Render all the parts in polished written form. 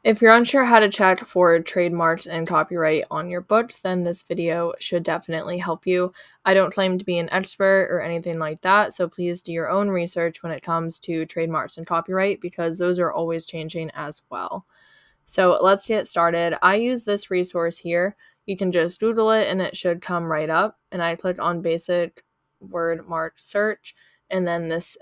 If you're unsure how to check for trademarks and copyright on your books, then this video should definitely help you. I don't claim to be an expert or anything like that, so please do your own research when it comes to trademarks and copyright because those are always changing as well. So let's get started. I use this resource here. You can just Google it and it should come right up. And I click on basic word mark search, and then this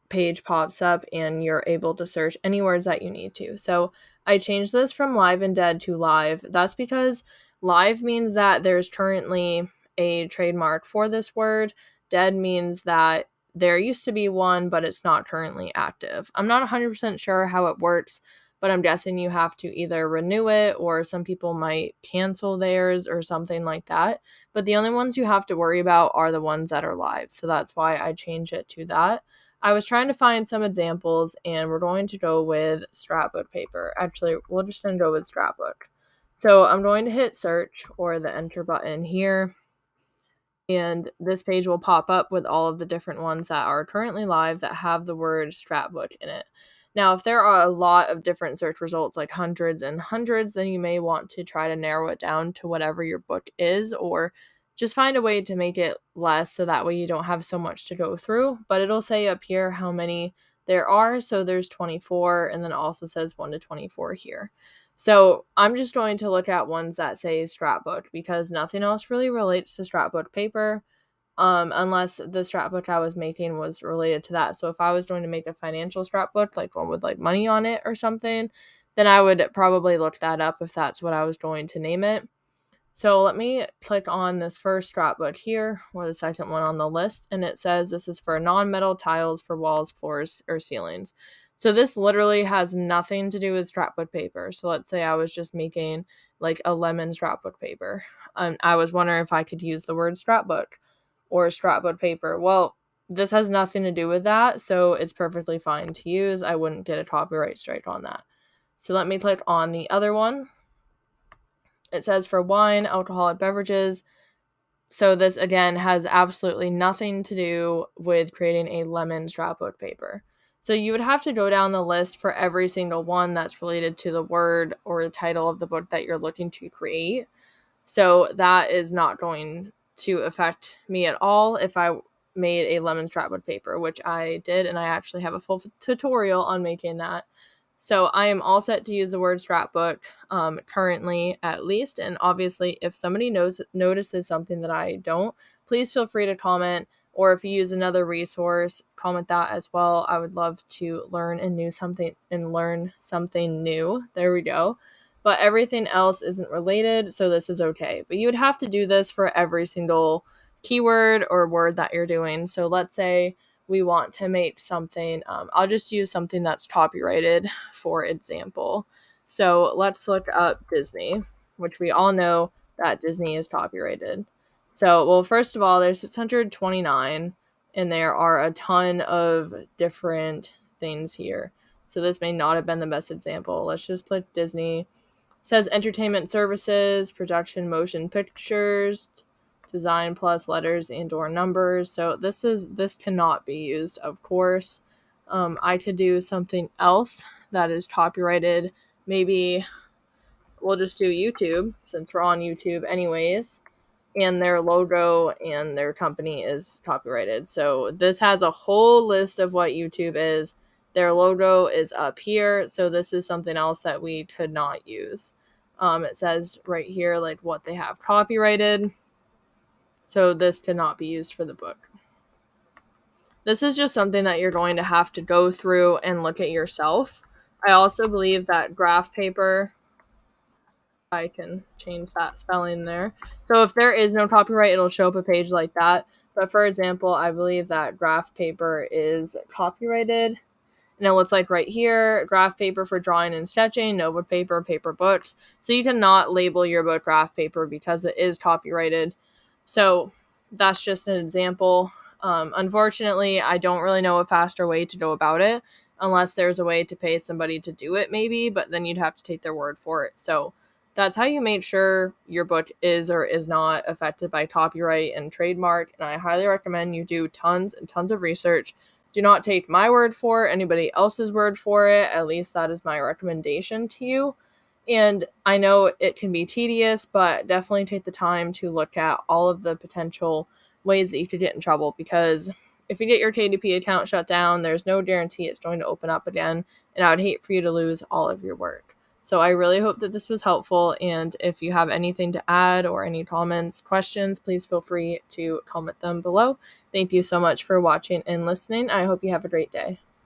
page pops up and you're able to search any words that you need to. So I changed this from live and dead to live. That's because live means that there's currently a trademark for this word. Dead means that there used to be one, but it's not currently active. I'm not 100% sure how it works, but I'm guessing you have to either renew it or some people might cancel theirs or something like that. But the only ones you have to worry about are the ones that are live. So that's why I changed it to that. I was trying to find some examples, and we're going to go with scrapbook paper. Actually, we're just going to go with scrapbook. So I'm going to hit search or the enter button here, and this page will pop up with all of the different ones that are currently live that have the word scrapbook in it. Now, if there are a lot of different search results, like hundreds and hundreds, then you may want to try to narrow it down to whatever your book is, or just find a way to make it less so that way you don't have so much to go through. But it'll say up here how many there are. So there's 24, and then it also says 1 to 24 here. So I'm just going to look at ones that say scrapbook because nothing else really relates to scrapbook paper. Unless the scrapbook I was making was related to that. So if I was going to make a financial scrapbook, like one with like money on it or something, then I would probably look that up if that's what I was going to name it. So let me click on this first scrapbook here, or the second one on the list, and it says this is for non-metal tiles for walls, floors, or ceilings. So this literally has nothing to do with scrapbook paper. So let's say I was just making like a lemon scrapbook paper. I was wondering if I could use the word scrapbook or scrapbook paper. Well, this has nothing to do with that, so it's perfectly fine to use. I wouldn't get a copyright strike on that. So let me click on the other one. It says for wine, alcoholic beverages. So this, again, has absolutely nothing to do with creating a lemon scrapbook paper. So you would have to go down the list for every single one that's related to the word or the title of the book that you're looking to create. So that is not going to affect me at all if I made a lemon scrapbook paper, which I did, and I actually have a full tutorial on making that. So I am all set to use the word scrapbook currently, at least. And obviously, if somebody notices something that I don't, please feel free to comment. Or if you use another resource, comment that as well. I would love to learn something new. There we go. But everything else isn't related, so this is okay. But you would have to do this for every single keyword or word that you're doing. So let's say we want to make something, I'll just use something that's copyrighted, for example. So let's look up Disney, which we all know that Disney is copyrighted. So, well, first of all, there's 629, and there are a ton of different things here. So this may not have been the best example. Let's just click Disney. It says entertainment services, production motion pictures, design plus letters and or numbers. So this cannot be used, of course. I could do something else that is copyrighted. Maybe we'll just do YouTube, since we're on YouTube anyways, and their logo and their company is copyrighted. So this has a whole list of what YouTube is. Their logo is up here, so this is something else that we could not use. It says right here like what they have copyrighted. So this cannot be used for the book. This is just something that you're going to have to go through and look at yourself. I also believe that graph paper, I can change that spelling there. So if there is no copyright, it'll show up a page like that. But for example, I believe that graph paper is copyrighted. And it looks like right here, graph paper for drawing and sketching, notebook paper, paper books. So you cannot label your book graph paper because it is copyrighted. So that's just an example. Unfortunately, I don't really know a faster way to go about it unless there's a way to pay somebody to do it maybe, but then you'd have to take their word for it. So that's how you make sure your book is or is not affected by copyright and trademark. And I highly recommend you do tons and tons of research Do not take my word for it, anybody else's word for it. At least that is my recommendation to you. And I know it can be tedious, but definitely take the time to look at all of the potential ways that you could get in trouble, because if you get your KDP account shut down, there's no guarantee it's going to open up again, and I would hate for you to lose all of your work. So I really hope that this was helpful, and if you have anything to add or any comments, questions, please feel free to comment them below. Thank you so much for watching and listening. I hope you have a great day.